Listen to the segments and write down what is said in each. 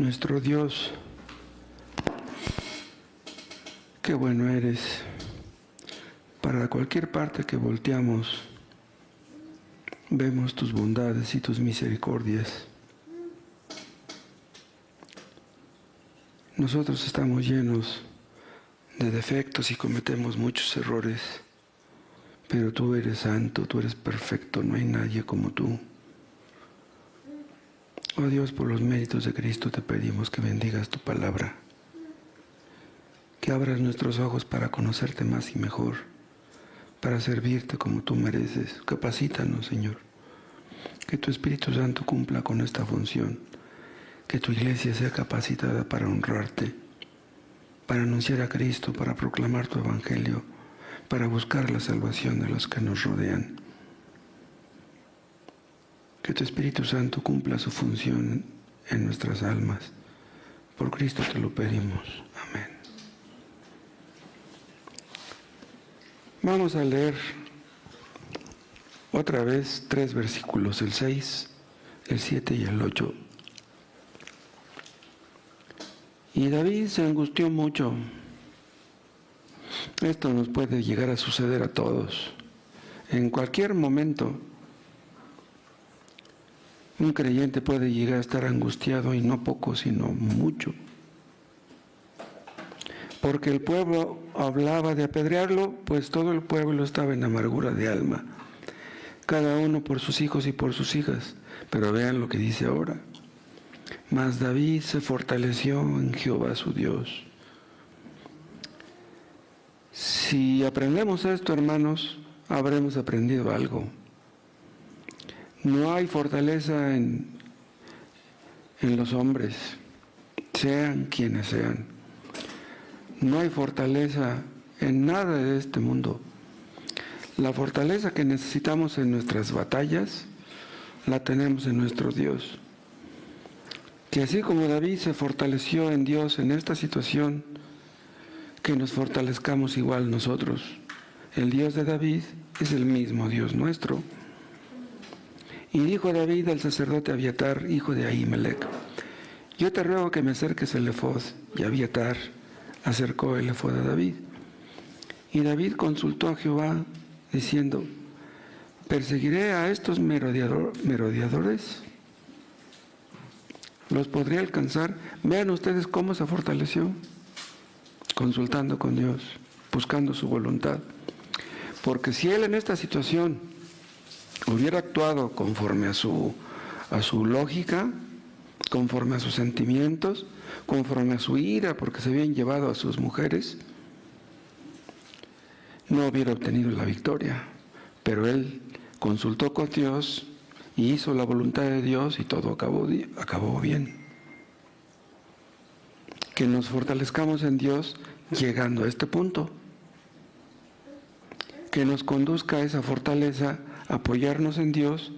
Nuestro Dios, qué bueno eres. Para cualquier parte que volteamos, vemos tus bondades y tus misericordias. Nosotros estamos llenos de defectos y cometemos muchos errores, pero tú eres santo, tú eres perfecto, no hay nadie como tú. Oh Dios, por los méritos de Cristo te pedimos que bendigas tu palabra, que abras nuestros ojos para conocerte más y mejor, para servirte como tú mereces. Capacítanos, Señor, que tu Espíritu Santo cumpla con esta función, que tu iglesia sea capacitada para honrarte, para anunciar a Cristo, para proclamar tu evangelio, para buscar la salvación de los que nos rodean. Que tu Espíritu Santo cumpla su función en nuestras almas. Por Cristo te lo pedimos. Amén. Vamos a leer otra vez 3 versículos, el 6, el 7 y el 8. Y David se angustió mucho. Esto nos puede llegar a suceder a todos. En cualquier momento, un creyente puede llegar a estar angustiado, y no poco, sino mucho. Porque el pueblo hablaba de apedrearlo, pues todo el pueblo estaba en amargura de alma, cada uno por sus hijos y por sus hijas. Pero vean lo que dice ahora. Mas David se fortaleció en Jehová su Dios. Si aprendemos esto, hermanos, habremos aprendido algo. No hay fortaleza en los hombres, sean quienes sean. No hay fortaleza en nada de este mundo. La fortaleza que necesitamos en nuestras batallas, la tenemos en nuestro Dios. Que así como David se fortaleció en Dios en esta situación, que nos fortalezcamos igual nosotros. El Dios de David es el mismo Dios nuestro. Y dijo David al sacerdote Abiatar, hijo de Ahimelech: yo te ruego que me acerques el efod. Y Abiatar acercó el efod a David. Y David consultó a Jehová, diciendo: ¿perseguiré a estos merodeadores? ¿Los podré alcanzar? Vean ustedes cómo se fortaleció, consultando con Dios, buscando su voluntad. Porque si él en esta situación hubiera actuado conforme a su lógica, conforme a sus sentimientos, conforme a su ira, porque se habían llevado a sus mujeres, no hubiera obtenido la victoria. Pero él consultó con Dios y hizo la voluntad de Dios, y todo acabó bien. Que nos fortalezcamos en Dios llegando a este punto. Que nos conduzca a esa fortaleza, apoyarnos en Dios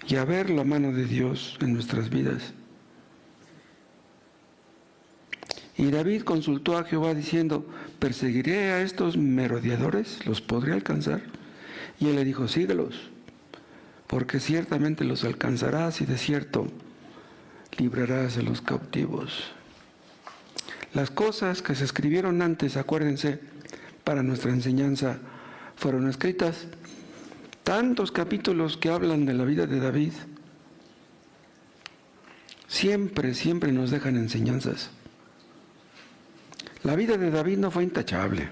y a ver la mano de Dios en nuestras vidas. Y David consultó a Jehová diciendo: ¿perseguiré a estos merodeadores? ¿Los podré alcanzar? Y él le dijo: síguelos, porque ciertamente los alcanzarás, y de cierto librarás a los cautivos. Las cosas que se escribieron antes, acuérdense, para nuestra enseñanza, fueron escritas. Tantos capítulos que hablan de la vida de David, siempre nos dejan enseñanzas. La vida de David no fue intachable,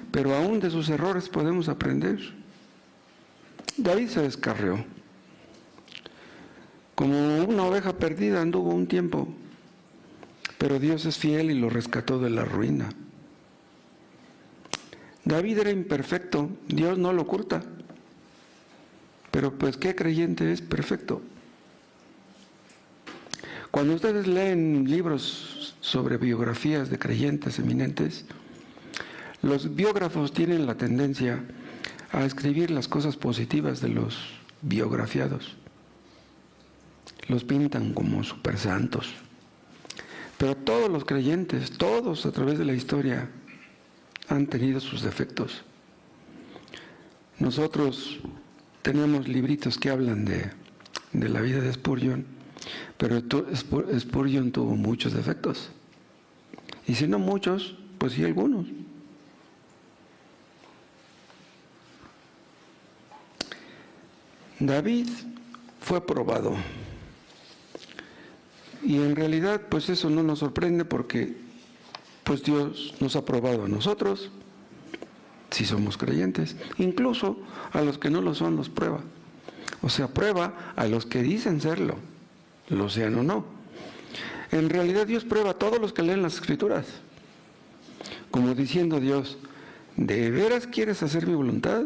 pero aún de sus errores podemos aprender. David se descarrió. Como una oveja perdida anduvo un tiempo, pero Dios es fiel y lo rescató de la ruina. David era imperfecto, Dios no lo oculta, pero pues ¿qué creyente es perfecto? Cuando ustedes leen libros sobre biografías de creyentes eminentes, los biógrafos tienen la tendencia a escribir las cosas positivas de los biografiados. Los pintan como super santos. Pero todos los creyentes, todos a través de la historia, han tenido sus defectos. Nosotros tenemos libritos que hablan de la vida de Spurgeon, Pero Spurgeon tuvo muchos defectos. Y si no muchos, pues sí algunos. David fue probado. Y en realidad, pues eso no nos sorprende porque pues Dios nos ha probado a nosotros, si somos creyentes. Incluso a los que no lo son los prueba. O sea, prueba a los que dicen serlo, lo sean o no. En realidad Dios prueba a todos los que leen las Escrituras. Como diciendo Dios, ¿de veras quieres hacer mi voluntad?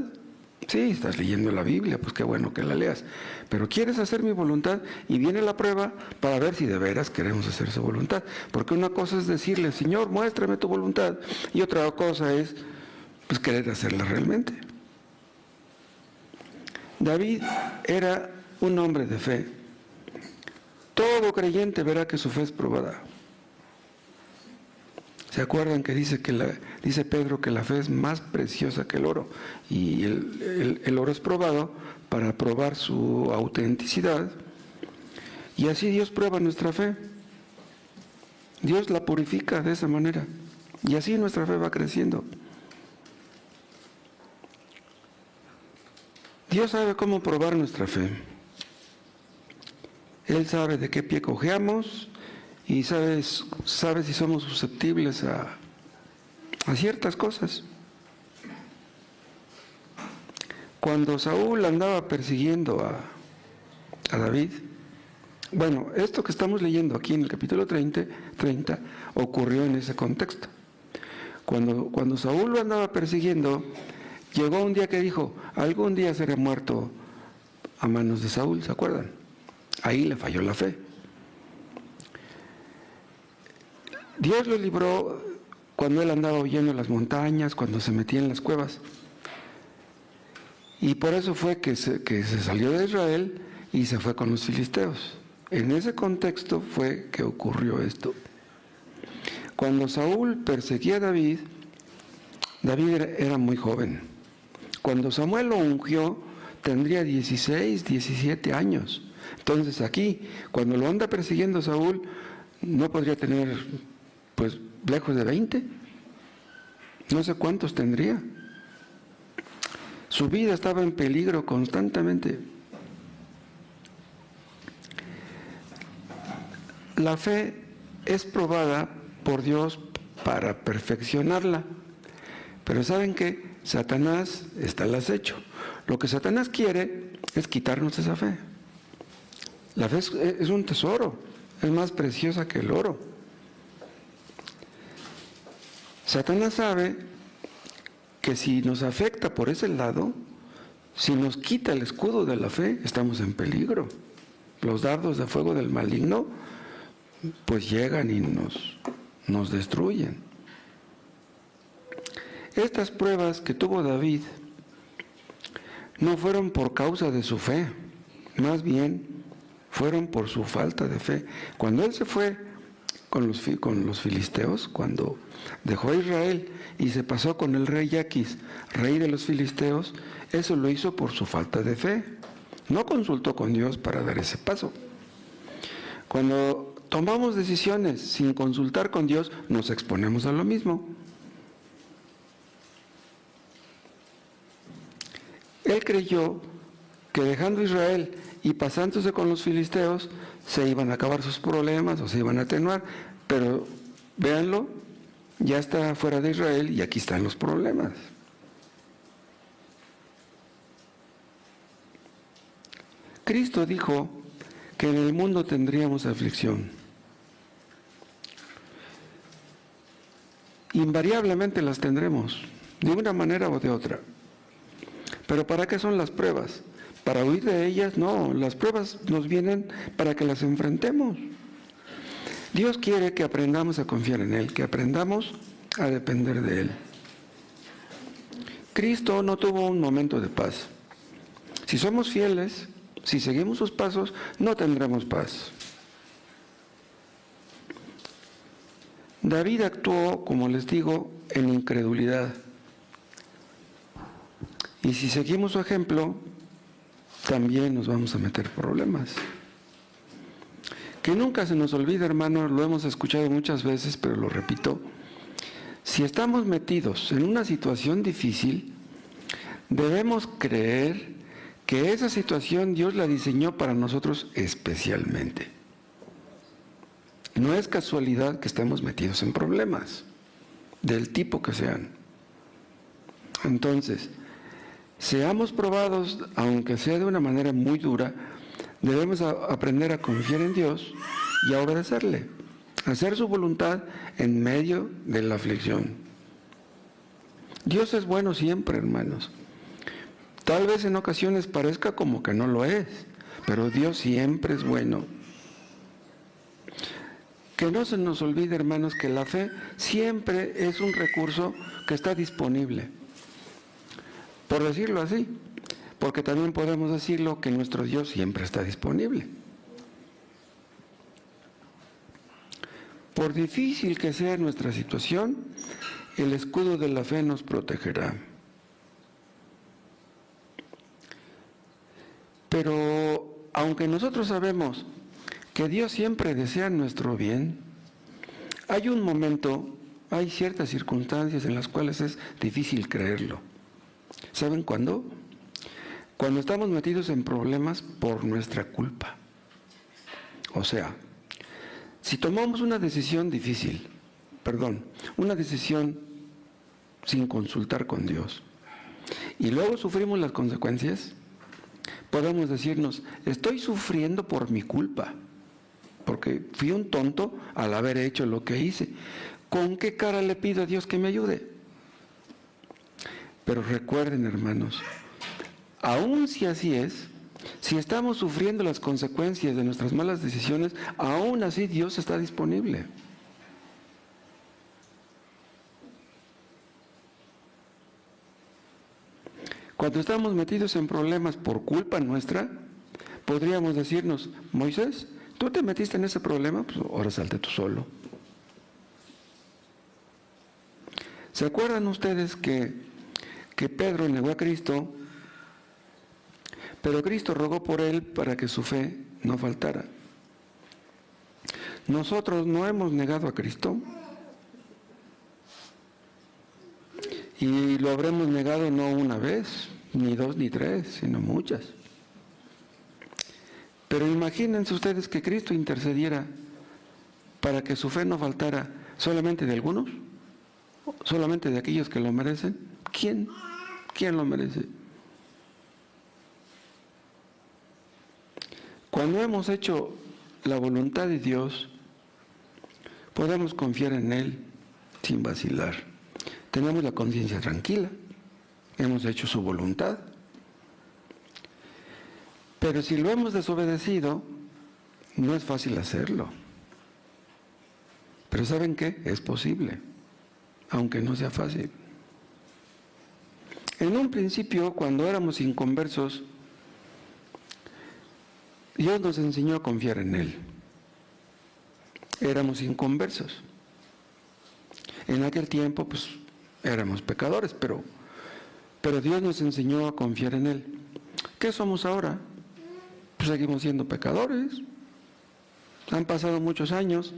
Sí, estás leyendo la Biblia, pues qué bueno que la leas. Pero quieres hacer mi voluntad y viene la prueba para ver si de veras queremos hacer su voluntad. Porque una cosa es decirle, Señor, muéstrame tu voluntad. Y otra cosa es, pues, querer hacerla realmente. David era un hombre de fe. Todo creyente verá que su fe es probada. ¿Se acuerdan que dice Pedro que la fe es más preciosa que el oro? Y el oro es probado para probar su autenticidad. Y así Dios prueba nuestra fe. Dios la purifica de esa manera. Y así nuestra fe va creciendo. Dios sabe cómo probar nuestra fe. Él sabe de qué pie cojeamos y sabe si somos susceptibles a ciertas cosas. Cuando Saúl andaba persiguiendo a David, bueno, esto que estamos leyendo aquí en el capítulo 30 ocurrió en ese contexto. Cuando Saúl lo andaba persiguiendo, llegó un día que dijo, algún día seré muerto a manos de Saúl, ¿se acuerdan? Ahí le falló la fe. Dios lo libró cuando él andaba huyendo en las montañas, cuando se metía en las cuevas. Y por eso fue que se salió de Israel y se fue con los filisteos. En ese contexto fue que ocurrió esto. Cuando Saúl perseguía a David era muy joven. Cuando Samuel lo ungió, tendría 16, 17 años. Entonces aquí, cuando lo anda persiguiendo Saúl, no podría tener, pues, lejos de 20. No sé cuántos tendría. Su vida estaba en peligro constantemente. La fe es probada por Dios para perfeccionarla. Pero ¿saben qué? Satanás está al acecho. Lo que Satanás quiere es quitarnos esa fe. La fe es un tesoro, es más preciosa que el oro. Satanás sabe que si nos afecta por ese lado, si nos quita el escudo de la fe, estamos en peligro. Los dardos de fuego del maligno, pues llegan y nos destruyen. Estas pruebas que tuvo David no fueron por causa de su fe, más bien fueron por su falta de fe. Cuando él se fue con los filisteos, cuando dejó a Israel y se pasó con el rey Yaquis, rey de los filisteos, eso lo hizo por su falta de fe. No consultó con Dios para dar ese paso. Cuando tomamos decisiones sin consultar con Dios, nos exponemos a lo mismo. Él creyó que dejando Israel y pasándose con los filisteos, se iban a acabar sus problemas o se iban a atenuar, pero véanlo, ya está fuera de Israel y aquí están los problemas. Cristo dijo que en el mundo tendríamos aflicción. Invariablemente las tendremos, de una manera o de otra. ¿Pero para qué son las pruebas? ¿Para huir de ellas? No, las pruebas nos vienen para que las enfrentemos. Dios quiere que aprendamos a confiar en Él, que aprendamos a depender de Él. Cristo no tuvo un momento de paz. Si somos fieles, si seguimos sus pasos, no tendremos paz. David actuó, como les digo, en incredulidad. Y si seguimos su ejemplo, también nos vamos a meter problemas. Que nunca se nos olvide, hermanos, lo hemos escuchado muchas veces, pero lo repito, si estamos metidos en una situación difícil, debemos creer que esa situación Dios la diseñó para nosotros especialmente. No es casualidad que estemos metidos en problemas, del tipo que sean. Entonces, seamos probados, aunque sea de una manera muy dura, debemos aprender a confiar en Dios y a obedecerle, hacer su voluntad en medio de la aflicción. Dios es bueno siempre, hermanos. Tal vez en ocasiones parezca como que no lo es, pero Dios siempre es bueno. Que no se nos olvide, hermanos, que la fe siempre es un recurso que está disponible. Por decirlo así, porque también podemos decirlo que nuestro Dios siempre está disponible. Por difícil que sea nuestra situación, el escudo de la fe nos protegerá. Pero aunque nosotros sabemos que Dios siempre desea nuestro bien, hay un momento, hay ciertas circunstancias en las cuales es difícil creerlo. ¿Saben cuándo? Cuando estamos metidos en problemas por nuestra culpa. O sea, si tomamos una decisión difícil, una decisión sin consultar con Dios, y luego sufrimos las consecuencias, podemos decirnos, estoy sufriendo por mi culpa, porque fui un tonto al haber hecho lo que hice. ¿Con qué cara le pido a Dios que me ayude? Pero recuerden, hermanos, aun si así es, si estamos sufriendo las consecuencias de nuestras malas decisiones, aún así Dios está disponible. Cuando estamos metidos en problemas por culpa nuestra, podríamos decirnos, Moisés, ¿tú te metiste en ese problema? Pues ahora salte tú solo. ¿Se acuerdan ustedes que Pedro negó a Cristo, pero Cristo rogó por él para que su fe no faltara? Nosotros no hemos negado a Cristo y lo habremos negado no una vez, ni dos, ni tres, sino muchas. Pero imagínense ustedes que Cristo intercediera para que su fe no faltara solamente de algunos, solamente de aquellos que lo merecen. ¿Quién lo merece? Cuando hemos hecho la voluntad de Dios, podemos confiar en Él sin vacilar. Tenemos la conciencia tranquila, hemos hecho su voluntad. Pero si lo hemos desobedecido, no es fácil hacerlo. Pero ¿saben qué? Es posible, aunque no sea fácil. En un principio, cuando éramos inconversos, Dios nos enseñó a confiar en Él. Éramos inconversos. En aquel tiempo, pues, éramos pecadores, pero Dios nos enseñó a confiar en Él. ¿Qué somos ahora? Pues seguimos siendo pecadores. Han pasado muchos años.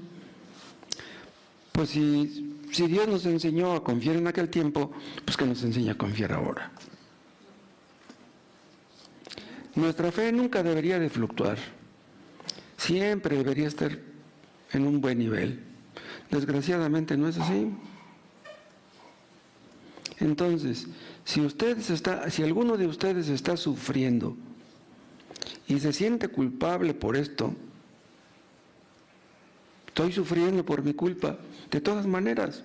Pues si Dios nos enseñó a confiar en aquel tiempo, pues que nos enseña a confiar ahora. Nuestra fe nunca debería de fluctuar. Siempre debería estar en un buen nivel. Desgraciadamente no es así. Entonces, si alguno de ustedes está sufriendo y se siente culpable por esto, estoy sufriendo por mi culpa, de todas maneras,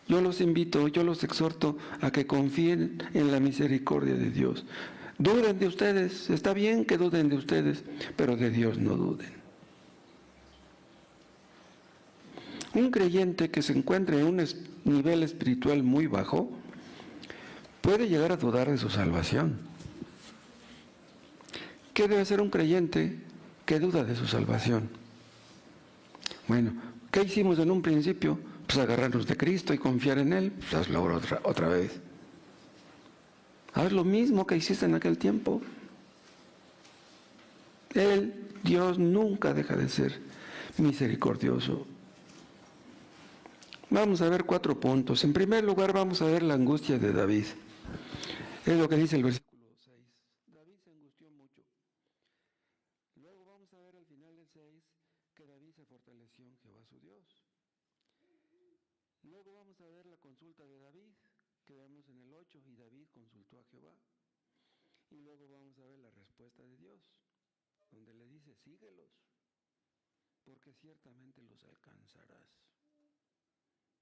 yo los invito, yo los exhorto a que confíen en la misericordia de Dios. Duden de ustedes, está bien que duden de ustedes, pero de Dios no duden. Un creyente que se encuentre en un nivel espiritual muy bajo puede llegar a dudar de su salvación. ¿Qué debe hacer un creyente que duda de su salvación? Bueno, ¿qué hicimos en un principio? Pues agarrarnos de Cristo y confiar en Él. Pues hazlo otra vez. Haz lo mismo que hiciste en aquel tiempo. Él Dios nunca deja de ser misericordioso. Vamos a ver 4 puntos. En primer lugar, vamos a ver la angustia de David. Es lo que dice el versículo 6. David se angustió mucho. Luego vamos a ver al final del 6 que David se fortaleció en Jehová su Dios. Luego vamos a ver la consulta de David, que vemos en el 8, y David consultó a Jehová. Y luego vamos a ver la respuesta de Dios, donde le dice, síguelos, porque ciertamente los alcanzarás.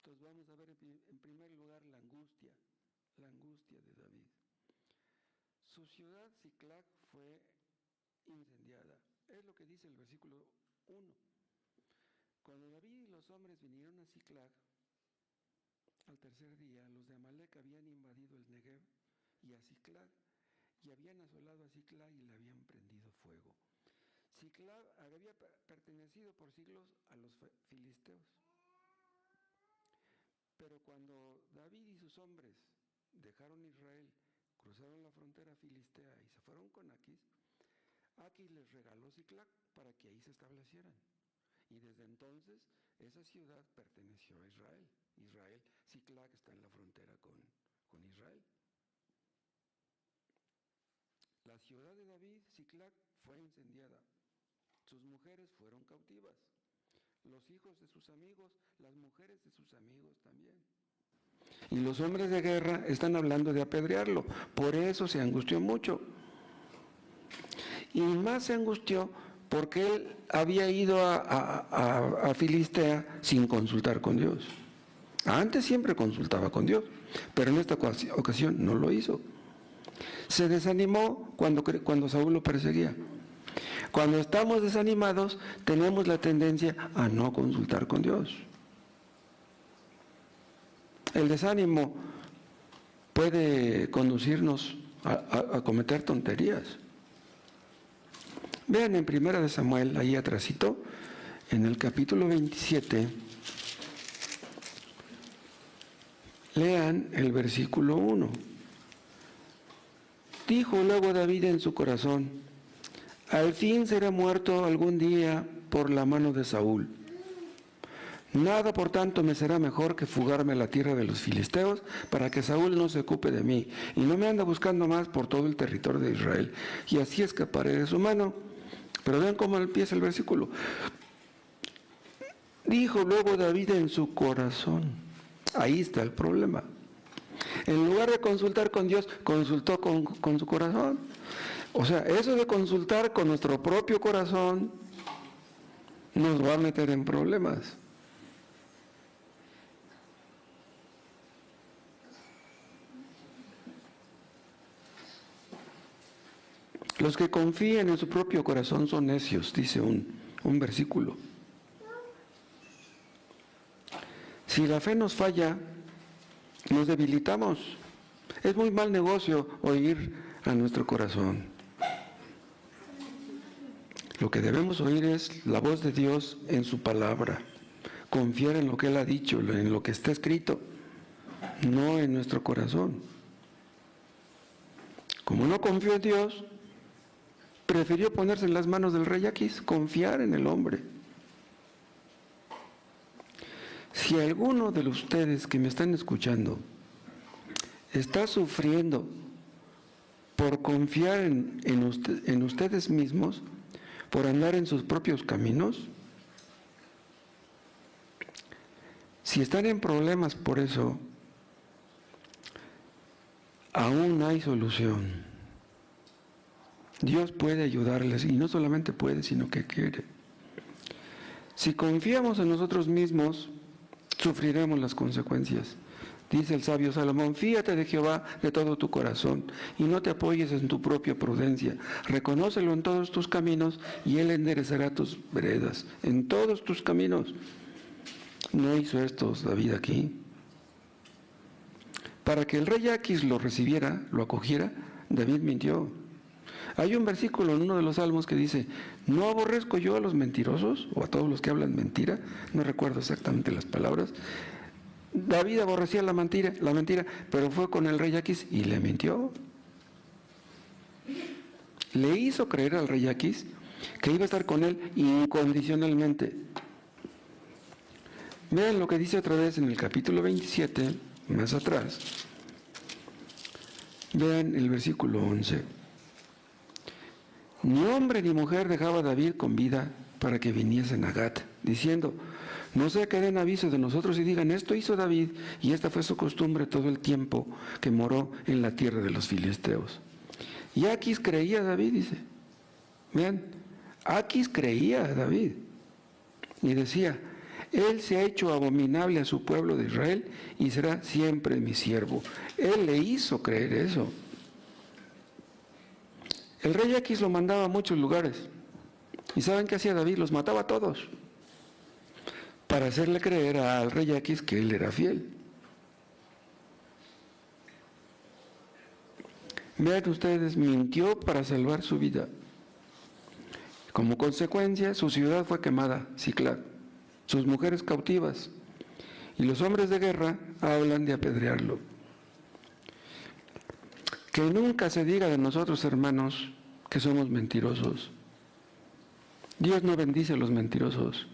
Entonces vamos a ver en primer lugar la angustia de David. Su ciudad Siclag fue incendiada. Es lo que dice el versículo 1. Cuando David y los hombres vinieron a Siclag, al tercer día, los de Amalec habían invadido el Negev y a Siclag, y habían asolado a Siclag y le habían prendido fuego. Siclag había pertenecido por siglos a los filisteos. Pero cuando David y sus hombres dejaron Israel, cruzaron la frontera filistea y se fueron con Aquis, Aquis les regaló Siclag para que ahí se establecieran. Y desde entonces esa ciudad perteneció a Israel. Siclag está en la frontera con Israel. La ciudad de David, Siclag, fue incendiada. Sus mujeres fueron cautivas. Los hijos de sus amigos, las mujeres de sus amigos también. Y los hombres de guerra están hablando de apedrearlo. Por eso se angustió mucho. Y más se angustió porque él había ido a Filistea sin consultar con Dios. Antes siempre consultaba con Dios, pero en esta ocasión no lo hizo. Se desanimó cuando Saúl lo perseguía. Cuando estamos desanimados, tenemos la tendencia a no consultar con Dios. El desánimo puede conducirnos a cometer tonterías. Vean en 1 Samuel, ahí atrásito, en el capítulo 27, lean el versículo 1. Dijo luego David en su corazón, al fin seré muerto algún día por la mano de Saúl. Nada, por tanto, me será mejor que fugarme a la tierra de los filisteos para que Saúl no se ocupe de mí y no me anda buscando más por todo el territorio de Israel, y así escaparé de su mano. Pero vean cómo empieza el versículo. Dijo luego David en su corazón. Ahí está el problema. En lugar de consultar con Dios, consultó con su corazón. O sea, eso de consultar con nuestro propio corazón nos va a meter en problemas. Los que confían en su propio corazón son necios, dice un versículo. Si la fe nos falla, nos debilitamos. Es muy mal negocio oír a nuestro corazón. Lo que debemos oír es la voz de Dios en su palabra. Confiar en lo que Él ha dicho, en lo que está escrito, no en nuestro corazón. Como no confió en Dios, prefirió ponerse en las manos del rey Aquis, confiar en el hombre. Si alguno de ustedes que me están escuchando está sufriendo por confiar en ustedes mismos, por andar en sus propios caminos, si están en problemas por eso, aún hay solución. Dios puede ayudarles, y no solamente puede, sino que quiere. Si confiamos en nosotros mismos, sufriremos las consecuencias. Dice el sabio Salomón, fíate de Jehová de todo tu corazón, y no te apoyes en tu propia prudencia. Reconócelo en todos tus caminos, y Él enderezará tus veredas. En todos tus caminos. ¿No hizo esto David aquí? Para que el rey Aquis lo recibiera, lo acogiera, David mintió. Hay un versículo en uno de los salmos que dice, ¿no aborrezco yo a los mentirosos o a todos los que hablan mentira? No recuerdo exactamente las palabras. David aborrecía la mentira, pero fue con el rey Aquis y le mintió. Le hizo creer al rey Aquis que iba a estar con él incondicionalmente. Vean lo que dice otra vez en el capítulo 27, más atrás. Vean el versículo 11. Ni hombre ni mujer dejaba a David con vida para que viniesen a Gat, diciendo, no sea que den aviso de nosotros y digan, esto hizo David, y esta fue su costumbre todo el tiempo que moró en la tierra de los filisteos. Y Aquis creía a David, dice. Vean, Aquis creía a David. Y decía, él se ha hecho abominable a su pueblo de Israel y será siempre mi siervo. Él le hizo creer eso. El rey Aquis lo mandaba a muchos lugares. ¿Y saben qué hacía David? Los mataba a todos. Para hacerle creer al rey Aquis que él era fiel. Vean ustedes, mintió para salvar su vida. Como consecuencia, su ciudad fue quemada, Siclag, sus mujeres cautivas, y los hombres de guerra hablan de apedrearlo. Que nunca se diga de nosotros, hermanos, que somos mentirosos. Dios no bendice a los mentirosos.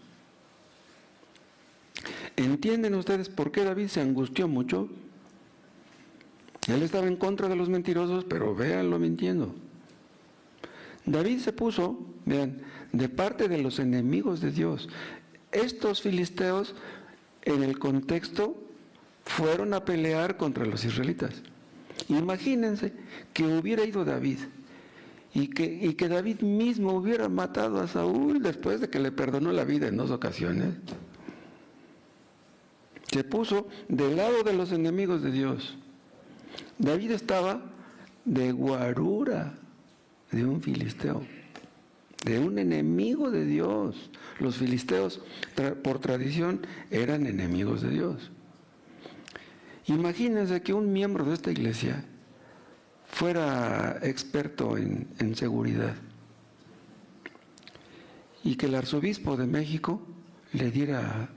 ¿Entienden ustedes por qué David se angustió mucho? Él estaba en contra de los mentirosos, pero véanlo mintiendo. David se puso, vean, de parte de los enemigos de Dios. Estos filisteos, en el contexto, fueron a pelear contra los israelitas. Imagínense que hubiera ido David y que David mismo hubiera matado a Saúl después de que le perdonó la vida en 2 ocasiones. Se puso del lado de los enemigos de Dios. David estaba de guarura de un filisteo, de un enemigo de Dios. Los filisteos, por tradición, eran enemigos de Dios. Imagínense que un miembro de esta iglesia fuera experto en seguridad y que el arzobispo de México le diera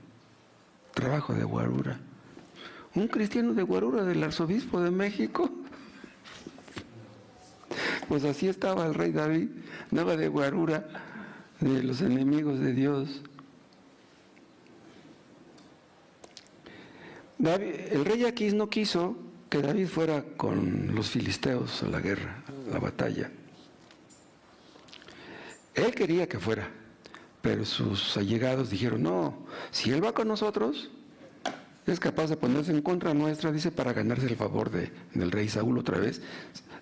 trabajo de guarura. Un cristiano de guarura del arzobispo de México. Pues así estaba el rey David, andaba de guarura de los enemigos de Dios. El rey Aquis no quiso que David fuera con los filisteos a la guerra, a la batalla. Él quería que fuera, pero sus allegados dijeron, no, si él va con nosotros, es capaz de ponerse en contra nuestra, dice, para ganarse el favor del rey Saúl otra vez.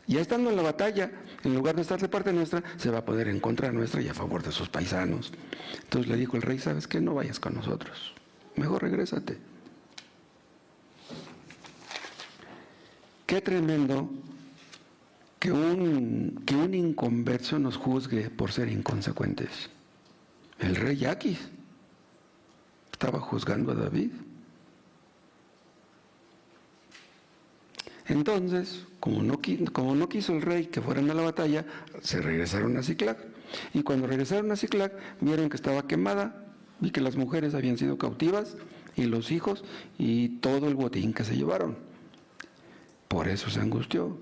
Ya estando en la batalla, en lugar de estar de parte nuestra, se va a poner en contra nuestra y a favor de sus paisanos. Entonces le dijo el rey, ¿sabes qué? No vayas con nosotros, mejor regrésate. Qué tremendo que un inconverso nos juzgue por ser inconsecuentes. El rey Aquis estaba juzgando a David. Entonces, como no quiso el rey que fueran a la batalla, se regresaron a Siclag. Y cuando regresaron a Siclag, vieron que estaba quemada y que las mujeres habían sido cautivas y los hijos y todo el botín que se llevaron. Por eso se angustió.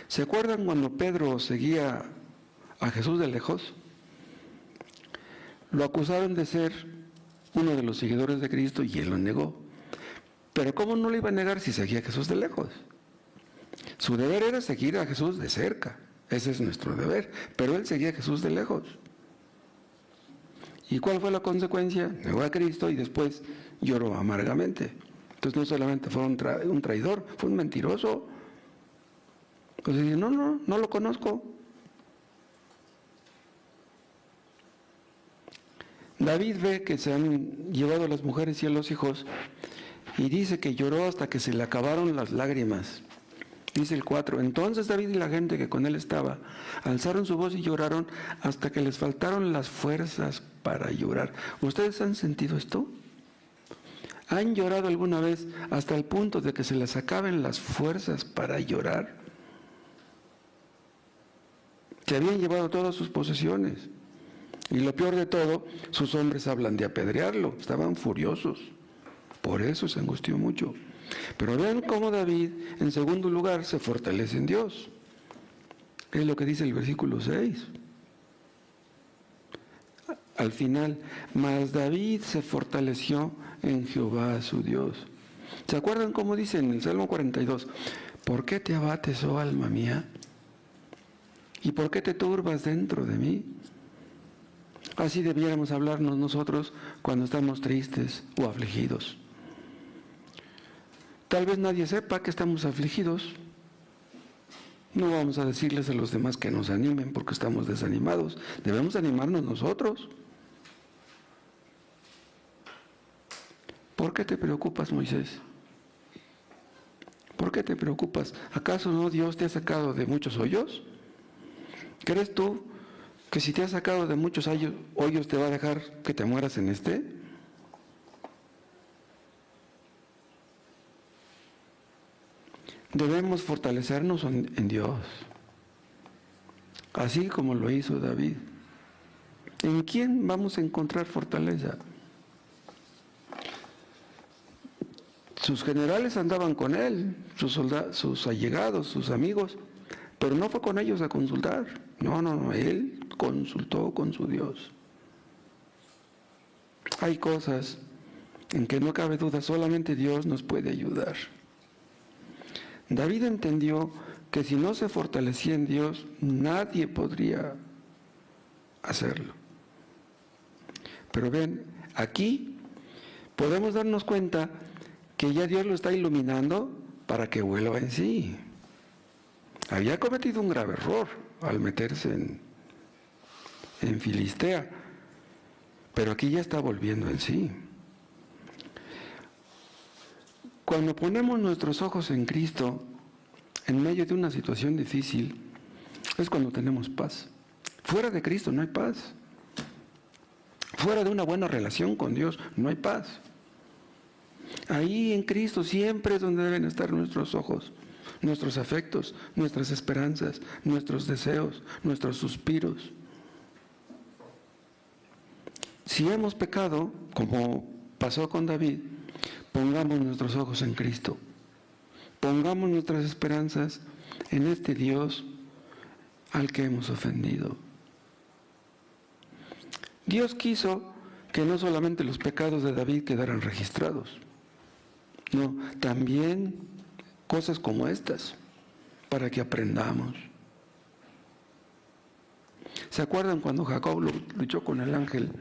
¿Se acuerdan cuando Pedro seguía a Jesús de lejos? Lo acusaron de ser uno de los seguidores de Cristo y él lo negó. Pero ¿cómo no lo iba a negar si seguía a Jesús de lejos? Su deber era seguir a Jesús de cerca. Ese es nuestro deber. Pero él seguía a Jesús de lejos. ¿Y cuál fue la consecuencia? Negó a Cristo y después lloró amargamente. Entonces no solamente fue un traidor, fue un mentiroso. Entonces dice, no lo conozco. David ve que se han llevado a las mujeres y a los hijos y dice que lloró hasta que se le acabaron las lágrimas. Dice el 4, entonces David y la gente que con él estaba alzaron su voz y lloraron hasta que les faltaron las fuerzas para llorar. ¿Ustedes han sentido esto? ¿Han llorado alguna vez hasta el punto de que se les acaben las fuerzas para llorar? Se habían llevado todas sus posesiones. Y lo peor de todo, sus hombres hablan de apedrearlo. Estaban furiosos. Por eso se angustió mucho. Pero vean cómo David, en segundo lugar, se fortalece en Dios. Es lo que dice el versículo 6. Al final, mas David se fortaleció en Jehová su Dios. ¿Se acuerdan cómo dice en el Salmo 42? ¿Por qué te abates, oh alma mía? ¿Y por qué te turbas dentro de mí? Así debiéramos hablarnos nosotros cuando estamos tristes o afligidos. Tal vez nadie sepa que estamos afligidos. No vamos a decirles a los demás que nos animen porque estamos desanimados. Debemos animarnos nosotros. ¿Por qué te preocupas, Moisés? ¿Por qué te preocupas? ¿Acaso no Dios te ha sacado de muchos hoyos? ¿Crees tú que si te ha sacado de muchos hoyos te va a dejar que te mueras en este? Debemos fortalecernos en Dios, así como lo hizo David. ¿En quién vamos a encontrar fortaleza? Sus generales andaban con él, sus allegados, sus amigos, pero no fue con ellos a consultar. No, él consultó con su Dios. Hay cosas en que no cabe duda, solamente Dios nos puede ayudar. David entendió que si no se fortalecía en Dios, nadie podría hacerlo. Pero ven, aquí podemos darnos cuenta que ya Dios lo está iluminando para que vuelva en sí. Había cometido un grave error al meterse en Filistea, pero aquí ya está volviendo en sí. Cuando ponemos nuestros ojos en Cristo, en medio de una situación difícil, es cuando tenemos paz. Fuera de Cristo no hay paz. Fuera de una buena relación con Dios no hay paz. Ahí en Cristo siempre es donde deben estar nuestros ojos, nuestros afectos, nuestras esperanzas, nuestros deseos, nuestros suspiros. Si hemos pecado, como pasó con David, pongamos nuestros ojos en Cristo. Pongamos nuestras esperanzas en este Dios al que hemos ofendido. Dios quiso que no solamente los pecados de David quedaran registrados, no, también cosas como estas, para que aprendamos. ¿Se acuerdan cuando Jacob luchó con el ángel?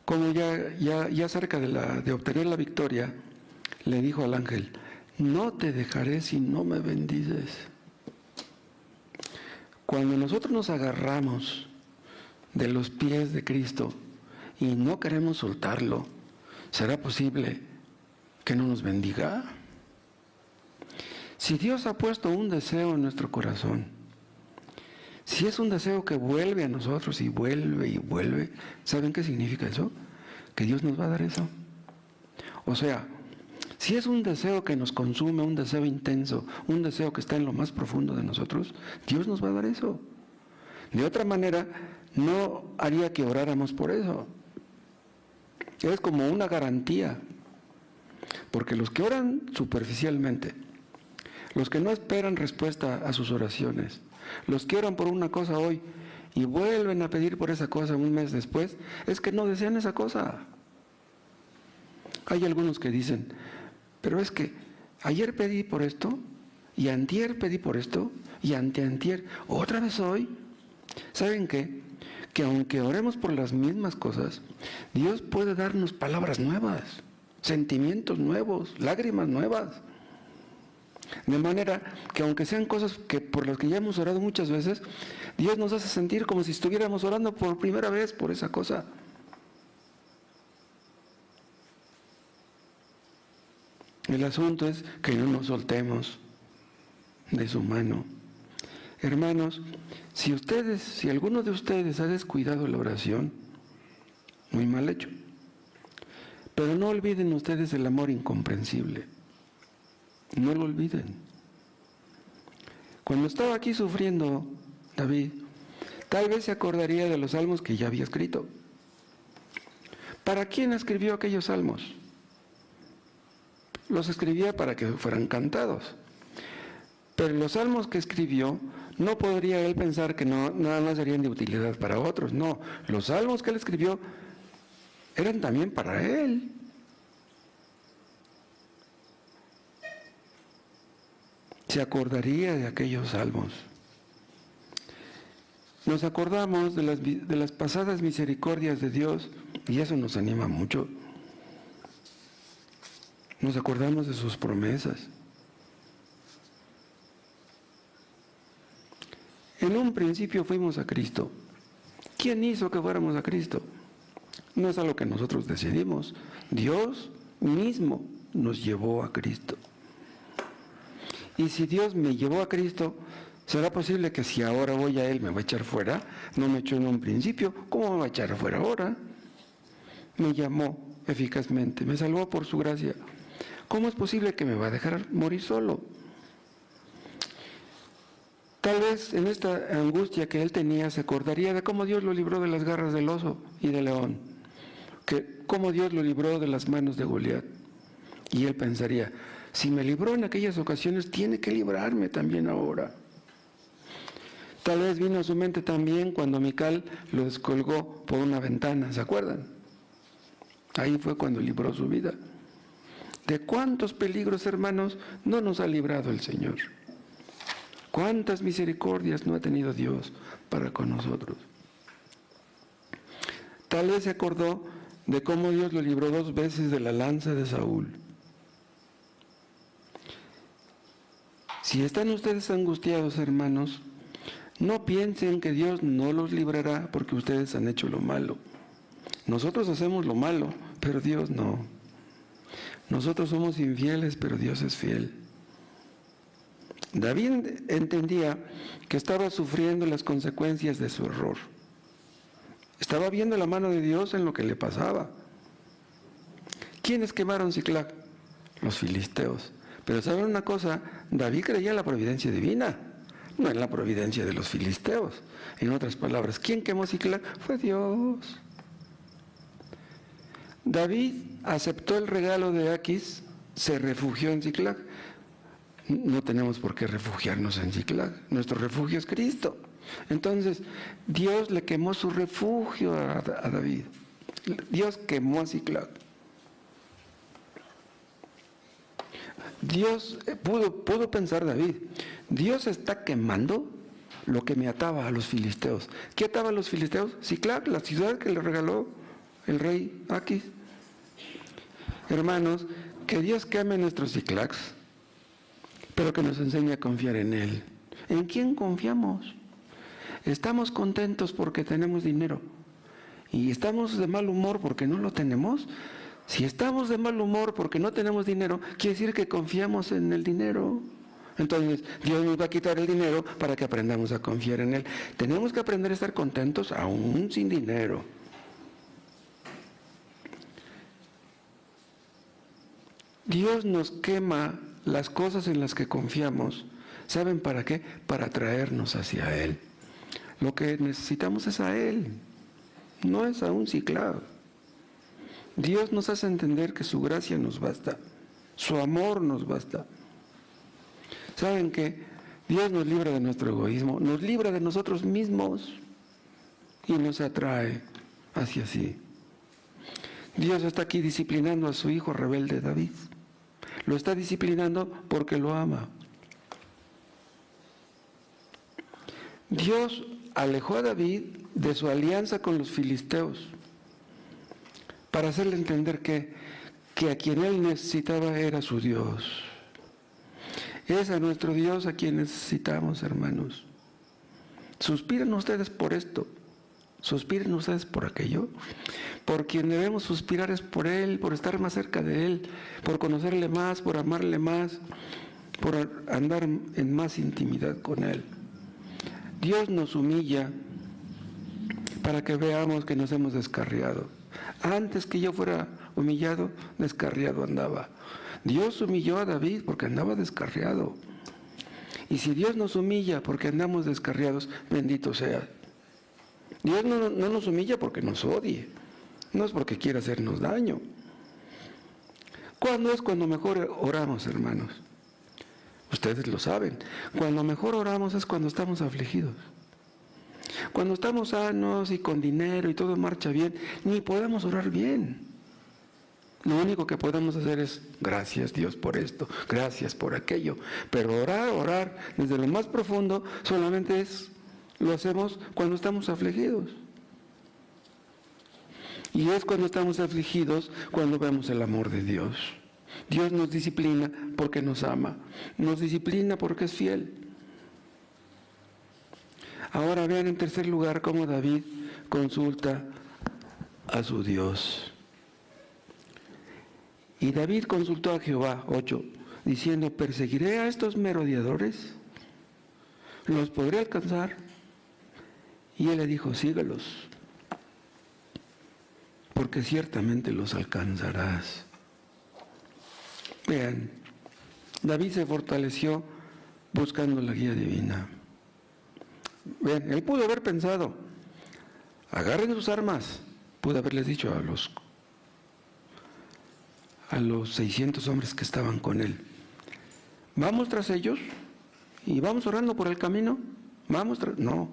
Como ya cerca de obtener la victoria, le dijo al ángel, no te dejaré si no me bendices. Cuando nosotros nos agarramos de los pies de Cristo y no queremos soltarlo, ¿será posible que no nos bendiga? Si Dios ha puesto un deseo en nuestro corazón, si es un deseo que vuelve a nosotros y vuelve, ¿saben qué significa eso? Que Dios nos va a dar eso. O sea, si es un deseo que nos consume, un deseo intenso, un deseo que está en lo más profundo de nosotros, Dios nos va a dar eso. De otra manera, no haría que oráramos por eso. Es como una garantía. Porque los que oran superficialmente, los que no esperan respuesta a sus oraciones, los que oran por una cosa hoy y vuelven a pedir por esa cosa un mes después, es que no desean esa cosa. Hay algunos que dicen, pero es que ayer pedí por esto, y antier pedí por esto, y anteantier, otra vez hoy. ¿Saben qué? Que aunque oremos por las mismas cosas, Dios puede darnos palabras nuevas, sentimientos nuevos, lágrimas nuevas. De manera que aunque sean cosas por las que ya hemos orado muchas veces, Dios nos hace sentir como si estuviéramos orando por primera vez por esa cosa. El asunto es que no nos soltemos de su mano. Hermanos, si alguno de ustedes ha descuidado la oración, muy mal hecho. Pero no olviden ustedes el amor incomprensible. No lo olviden. Cuando estaba aquí sufriendo David, tal vez se acordaría de los salmos que ya había escrito. ¿Para quién escribió aquellos salmos? Los escribía para que fueran cantados. Pero los salmos que escribió, no podría él pensar que nada más serían de utilidad para otros. No, los salmos que él escribió eran también para él. Se acordaría de aquellos salmos. Nos acordamos de las pasadas misericordias de Dios y eso nos anima mucho. Nos acordamos de sus promesas. En un principio fuimos a Cristo. ¿Quién hizo que fuéramos a Cristo? No es algo que nosotros decidimos. Dios mismo nos llevó a Cristo. Y si Dios me llevó a Cristo, ¿será posible que si ahora voy a Él me va a echar fuera? No me echó en un principio, ¿cómo me va a echar fuera ahora? Me llamó eficazmente, me salvó por su gracia. ¿Cómo es posible que me va a dejar morir solo? Tal vez en esta angustia que él tenía se acordaría de cómo Dios lo libró de las garras del oso y del león, cómo Dios lo libró de las manos de Goliat. Y él pensaría, si me libró en aquellas ocasiones, tiene que librarme también ahora. Tal vez vino a su mente también cuando Mical lo descolgó por una ventana, ¿se acuerdan? Ahí fue cuando libró su vida. ¿De cuántos peligros, hermanos, no nos ha librado el Señor? ¿Cuántas misericordias no ha tenido Dios para con nosotros? Tal vez se acordó de cómo Dios lo libró 2 veces de la lanza de Saúl. Si están ustedes angustiados, hermanos, no piensen que Dios no los librará porque ustedes han hecho lo malo. Nosotros hacemos lo malo, pero Dios no. Nosotros somos infieles, pero Dios es fiel. David entendía que estaba sufriendo las consecuencias de su error. Estaba viendo la mano de Dios en lo que le pasaba. ¿Quiénes quemaron Siclag? Los filisteos. Pero ¿saben una cosa? David creía en la providencia divina, no en la providencia de los filisteos. En otras palabras, ¿quién quemó Siclag? Fue Dios. David aceptó el regalo de Aquis, se refugió en Siclag. No tenemos por qué refugiarnos en Siclag. Nuestro refugio es Cristo. Entonces, Dios le quemó su refugio a David. Dios quemó a Siclag. Dios pudo pensar David, Dios está quemando lo que me ataba a los filisteos. ¿Qué ataba a los filisteos? Siclag, la ciudad que le regaló el rey Aquis. Hermanos, que Dios queme nuestros Siclags, pero que nos enseñe a confiar en Él. ¿En quién confiamos? ¿Estamos contentos porque tenemos dinero? ¿Y estamos de mal humor porque no lo tenemos? Si estamos de mal humor porque no tenemos dinero, quiere decir que confiamos en el dinero. Entonces, Dios nos va a quitar el dinero para que aprendamos a confiar en Él. Tenemos que aprender a estar contentos aún sin dinero. Dios nos quema las cosas en las que confiamos. ¿Saben para qué? Para atraernos hacia Él. Lo que necesitamos es a Él, no es a un Siclag. Dios nos hace entender que su gracia nos basta, su amor nos basta. ¿Saben qué? Dios nos libra de nuestro egoísmo, nos libra de nosotros mismos y nos atrae hacia sí. Dios está aquí disciplinando a su hijo rebelde David. Lo está disciplinando porque lo ama. Dios alejó a David de su alianza con los filisteos para hacerle entender que a quien él necesitaba era su Dios. Es a nuestro Dios a quien necesitamos, hermanos. Suspiren ustedes por esto, suspiren ustedes por aquello. Por quien debemos suspirar es por Él, por estar más cerca de Él, por conocerle más, por amarle más, por andar en más intimidad con Él. Dios nos humilla para que veamos que nos hemos descarriado. Antes que yo fuera humillado, descarriado andaba. Dios humilló a David porque andaba descarriado. Y si Dios nos humilla porque andamos descarriados, bendito sea. Dios no nos humilla porque nos odie, no es porque quiera hacernos daño. ¿Cuándo es cuando mejor oramos, hermanos? Ustedes lo saben. Cuando mejor oramos es cuando estamos afligidos. Cuando estamos sanos y con dinero y todo marcha bien, ni podemos orar bien. Lo único que podemos hacer es, gracias Dios por esto, gracias por aquello. Pero orar desde lo más profundo, solamente lo hacemos cuando estamos afligidos. Y es cuando estamos afligidos cuando vemos el amor de Dios. Dios nos disciplina porque nos ama, nos disciplina porque es fiel. Ahora vean en tercer lugar cómo David consulta a su Dios. Y David consultó a Jehová, 8, diciendo, ¿perseguiré a estos merodeadores? ¿Los podré alcanzar? Y él le dijo, síguelos, porque ciertamente los alcanzarás. Vean, David se fortaleció buscando la guía divina. Vean, él pudo haber pensado, agarren sus armas, pudo haberles dicho a los 600 hombres que estaban con él, vamos tras ellos y vamos orando por el camino, no,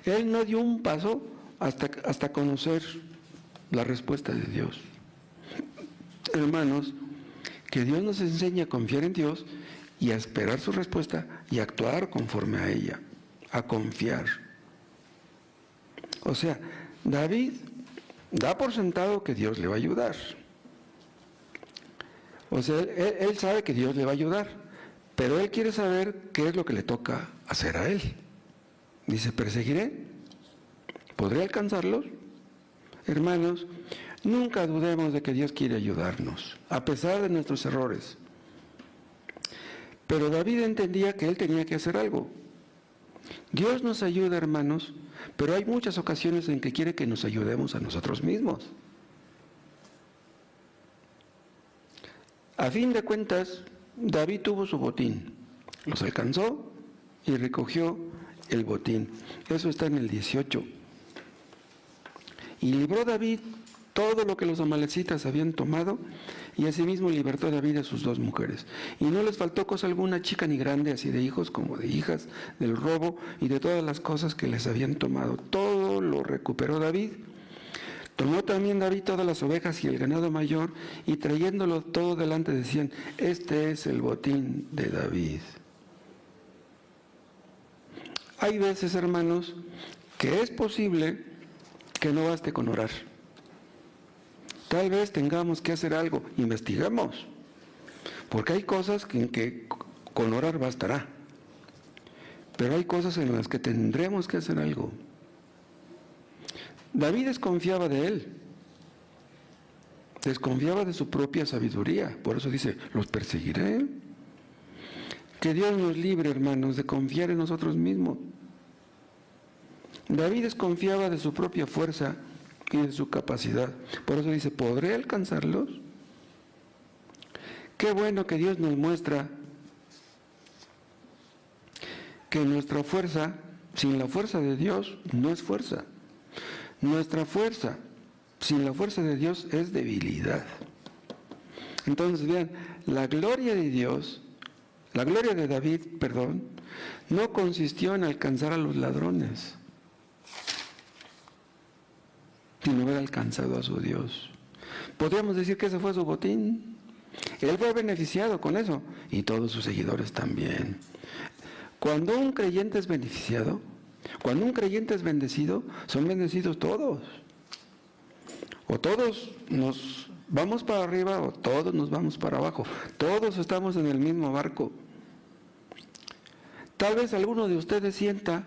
él no dio un paso hasta conocer la respuesta de Dios. Hermanos, que Dios nos enseñe a confiar en Dios y a esperar su respuesta y a actuar conforme a ella, a confiar. O sea, David da por sentado que Dios le va a ayudar. O sea, él sabe que Dios le va a ayudar, pero él quiere saber qué es lo que le toca hacer a él. Dice, ¿perseguiré? ¿Podré alcanzarlos? Hermanos, nunca dudemos de que Dios quiere ayudarnos, a pesar de nuestros errores. Pero David entendía que él tenía que hacer algo. Dios nos ayuda, hermanos, pero hay muchas ocasiones en que quiere que nos ayudemos a nosotros mismos. A fin de cuentas, David tuvo su botín, los alcanzó y recogió el botín. Eso está en el 18. Y libró David todo lo que los amalecitas habían tomado, y asimismo libertó David a sus 2 mujeres. Y no les faltó cosa alguna, chica ni grande, así de hijos como de hijas, del robo y de todas las cosas que les habían tomado. Todo lo recuperó David. Tomó también David todas las ovejas y el ganado mayor, y trayéndolo todo delante decían, este es el botín de David. Hay veces, hermanos, que es posible que no baste con orar. Tal vez tengamos que hacer algo, investigamos, porque hay cosas en que con orar bastará, pero hay cosas en las que tendremos que hacer algo. David desconfiaba de él, desconfiaba de su propia sabiduría, por eso dice, los perseguiré. Que Dios nos libre, hermanos, de confiar en nosotros mismos. David desconfiaba de su propia fuerza y de su capacidad. Por eso dice, ¿podré alcanzarlos? Qué bueno que Dios nos muestra que nuestra fuerza, sin la fuerza de Dios, no es fuerza. Nuestra fuerza, sin la fuerza de Dios, es debilidad. Entonces, vean, la gloria de David, no consistió en alcanzar a los ladrones, sino haber alcanzado a su Dios. Podríamos decir que ese fue su botín. Él fue beneficiado con eso, y todos sus seguidores también. Cuando un creyente es beneficiado, cuando un creyente es bendecido, son bendecidos todos. O todos nos vamos para arriba o todos nos vamos para abajo. Todos estamos en el mismo barco. Tal vez alguno de ustedes sienta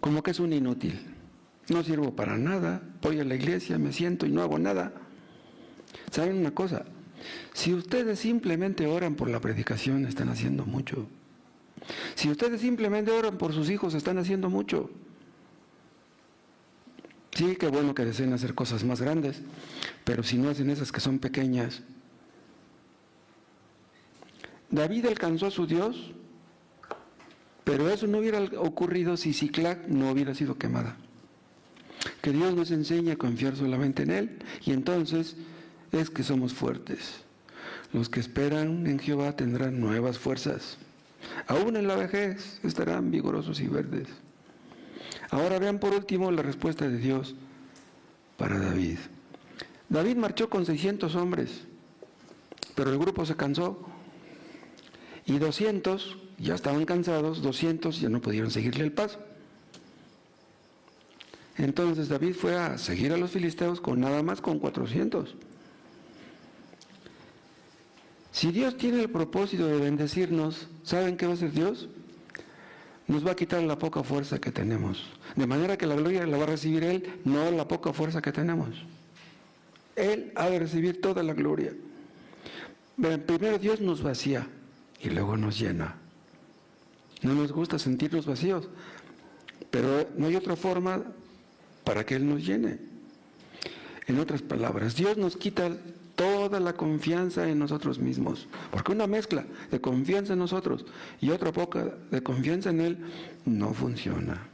como que es un inútil. No sirvo para nada, voy a la iglesia, me siento y no hago nada. ¿Saben una cosa? Si ustedes simplemente oran por la predicación, están haciendo mucho. Si ustedes simplemente oran por sus hijos, están haciendo mucho. Sí, qué bueno que deseen hacer cosas más grandes, pero si no hacen esas que son pequeñas. David alcanzó a su Dios, pero eso no hubiera ocurrido si Siclag no hubiera sido quemada. Que Dios nos enseñe a confiar solamente en Él, y entonces es que somos fuertes. Los que esperan en Jehová tendrán nuevas fuerzas. Aún en la vejez estarán vigorosos y verdes. Ahora vean por último la respuesta de Dios para David. David marchó con 600 hombres, pero el grupo se cansó y 200 ya estaban cansados, 200 ya no pudieron seguirle el paso. Entonces David fue a seguir a los filisteos con nada más con 400. Si Dios tiene el propósito de bendecirnos, ¿saben qué va a hacer Dios? Nos va a quitar la poca fuerza que tenemos. De manera que la gloria la va a recibir Él, no la poca fuerza que tenemos. Él ha de recibir toda la gloria. Primero Dios nos vacía y luego nos llena. No nos gusta sentirnos vacíos, pero no hay otra forma para que Él nos llene. En otras palabras, Dios nos quita toda la confianza en nosotros mismos, porque una mezcla de confianza en nosotros y otra poca de confianza en Él no funciona.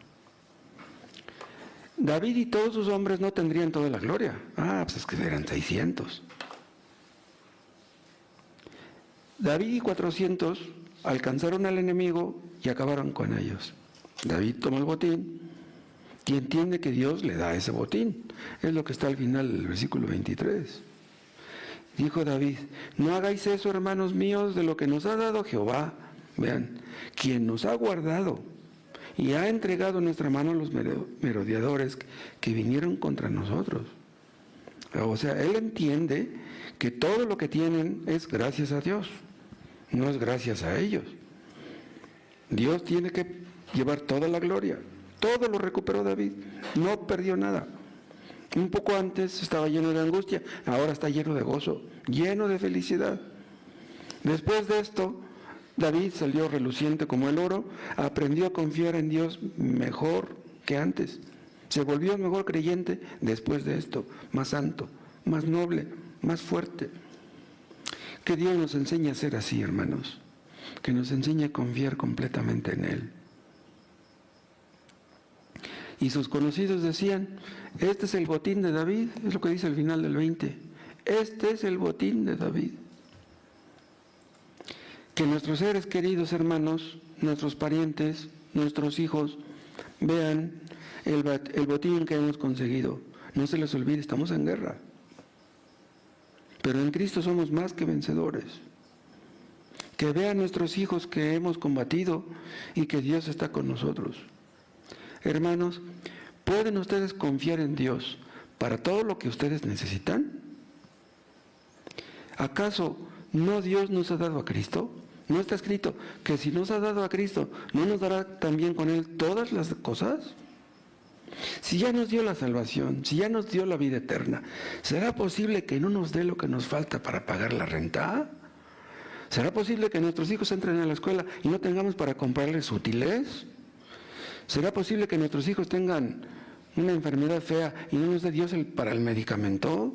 David y todos sus hombres no tendrían toda la gloria. Pues es que eran 600. David y 400 alcanzaron al enemigo y acabaron con ellos. David toma el botín y entiende que Dios le da ese botín. Es lo que está al final del versículo 23. Dijo David: no hagáis eso, hermanos míos, de lo que nos ha dado Jehová. Vean, quien nos ha guardado y ha entregado en nuestra mano los merodeadores que vinieron contra nosotros. O sea, él entiende que todo lo que tienen es gracias a Dios, no es gracias a ellos. Dios tiene que llevar toda la gloria. Todo lo recuperó David, no perdió nada. Un poco antes estaba lleno de angustia, ahora está lleno de gozo, lleno de felicidad. Después de esto, David salió reluciente como el oro, aprendió a confiar en Dios mejor que antes. Se volvió mejor creyente después de esto, más santo, más noble, más fuerte. Que Dios nos enseñe a ser así, hermanos, que nos enseñe a confiar completamente en Él. Y sus conocidos decían: este es el botín de David, es lo que dice al final del 20. Este es el botín de David. Que nuestros seres queridos, hermanos, nuestros parientes, nuestros hijos, vean el botín que hemos conseguido. No se les olvide, estamos en guerra. Pero en Cristo somos más que vencedores. Que vean nuestros hijos que hemos combatido y que Dios está con nosotros. Hermanos, ¿pueden ustedes confiar en Dios para todo lo que ustedes necesitan? ¿Acaso no Dios nos ha dado a Cristo? ¿No está escrito que si nos ha dado a Cristo, no nos dará también con Él todas las cosas? Si ya nos dio la salvación, si ya nos dio la vida eterna, ¿será posible que no nos dé lo que nos falta para pagar la renta? ¿Será posible que nuestros hijos entren a la escuela y no tengamos para comprarles útiles? ¿Será posible que nuestros hijos tengan una enfermedad fea y no nos dé Dios para el medicamento?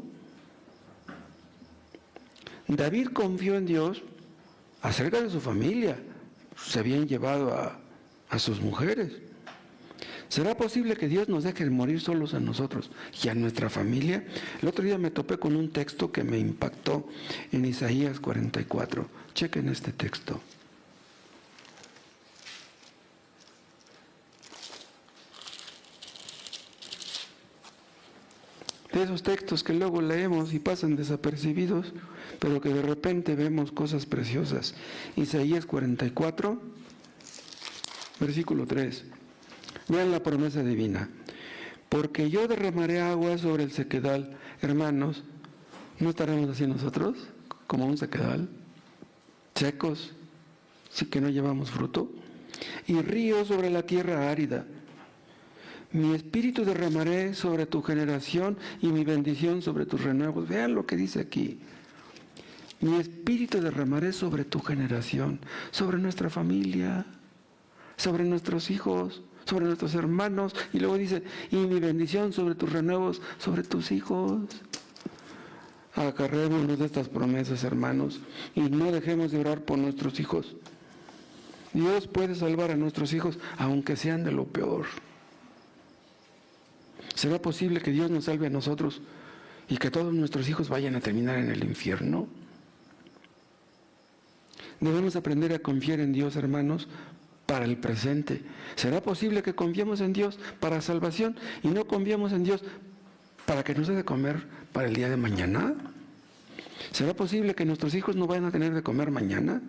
David confió en Dios acerca de su familia. Se habían llevado a sus mujeres. ¿Será posible que Dios nos deje morir solos a nosotros y a nuestra familia? El otro día me topé con un texto que me impactó en Isaías 44. Chequen este texto. De esos textos que luego leemos y pasan desapercibidos, pero que de repente vemos cosas preciosas. Isaías 44, versículo 3. Vean la promesa divina. Porque yo derramaré agua sobre el sequedal. Hermanos, ¿no estaremos así nosotros? Como un sequedal, secos, sí que no llevamos fruto. Y río sobre la tierra árida. Mi espíritu derramaré sobre tu generación y mi bendición sobre tus renuevos. Vean lo que dice aquí. Mi espíritu derramaré sobre tu generación, sobre nuestra familia, sobre nuestros hijos, sobre nuestros hermanos. Y luego dice, y mi bendición sobre tus renuevos, sobre tus hijos. Acarrémonos de estas promesas, hermanos, y no dejemos de orar por nuestros hijos. Dios puede salvar a nuestros hijos, aunque sean de lo peor. ¿Será posible que Dios nos salve a nosotros y que todos nuestros hijos vayan a terminar en el infierno? Debemos aprender a confiar en Dios, hermanos, para el presente. ¿Será posible que confiemos en Dios para salvación y no confiemos en Dios para que nos dé de comer para el día de mañana? ¿Será posible que nuestros hijos no vayan a tener de comer mañana?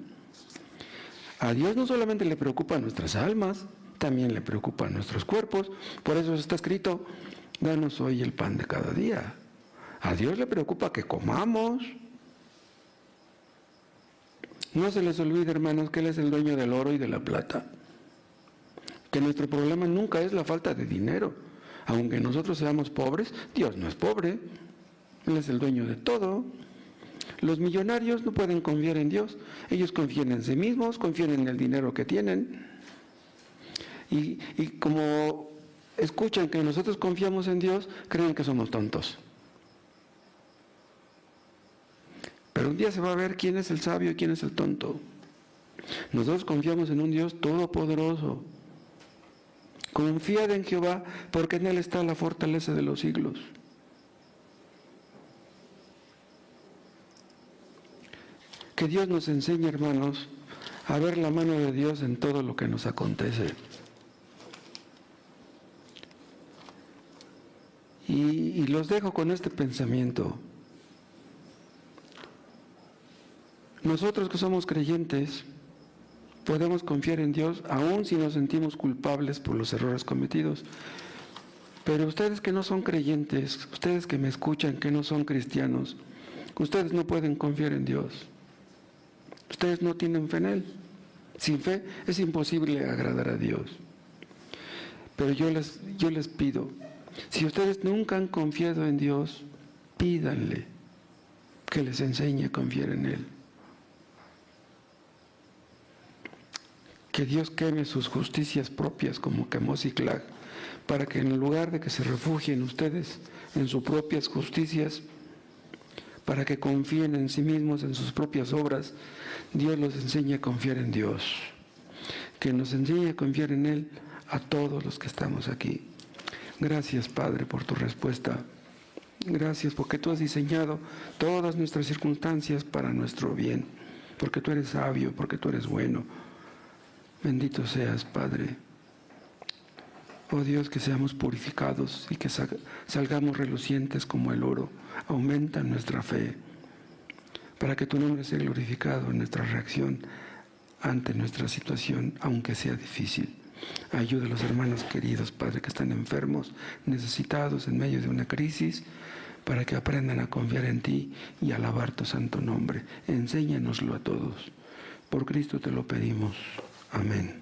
A Dios no solamente le preocupan nuestras almas, también le preocupan nuestros cuerpos. Por eso está escrito, danos hoy el pan de cada día. A Dios le preocupa que comamos. No se les olvide, hermanos, que Él es el dueño del oro y de la plata. Que nuestro problema nunca es la falta de dinero. Aunque nosotros seamos pobres, Dios no es pobre. Él es el dueño de todo. Los millonarios no pueden confiar en Dios. Ellos confían en sí mismos, confían en el dinero que tienen. Y como escuchan que nosotros confiamos en Dios, creen que somos tontos. Pero un día se va a ver quién es el sabio y quién es el tonto. Nosotros confiamos en un Dios todopoderoso. Confiad en Jehová, porque en Él está la fortaleza de los siglos. Que Dios nos enseñe, hermanos, a ver la mano de Dios en todo lo que nos acontece. Y los dejo con este pensamiento. Nosotros que somos creyentes, podemos confiar en Dios aun si nos sentimos culpables por los errores cometidos. Pero ustedes que no son creyentes, ustedes que me escuchan, que no son cristianos, ustedes no pueden confiar en Dios. Ustedes no tienen fe en Él. Sin fe es imposible agradar a Dios. Pero yo les pido, si ustedes nunca han confiado en Dios, pídanle que les enseñe a confiar en Él. Que Dios queme sus justicias propias como quemó Siclag, para que en lugar de que se refugien ustedes en sus propias justicias, para que confíen en sí mismos, en sus propias obras, Dios los enseñe a confiar en Dios. Que nos enseñe a confiar en Él a todos los que estamos aquí. Gracias, Padre, por tu respuesta. Gracias porque tú has diseñado todas nuestras circunstancias para nuestro bien, porque tú eres sabio, porque tú eres bueno. Bendito seas, Padre. Oh Dios, que seamos purificados y que salgamos relucientes como el oro. Aumenta nuestra fe, para que tu nombre sea glorificado en nuestra reacción ante nuestra situación, aunque sea difícil. Ayuda a los hermanos queridos, Padre, que están enfermos, necesitados en medio de una crisis, para que aprendan a confiar en ti y alabar tu santo nombre. Enséñanoslo a todos. Por Cristo te lo pedimos. Amén.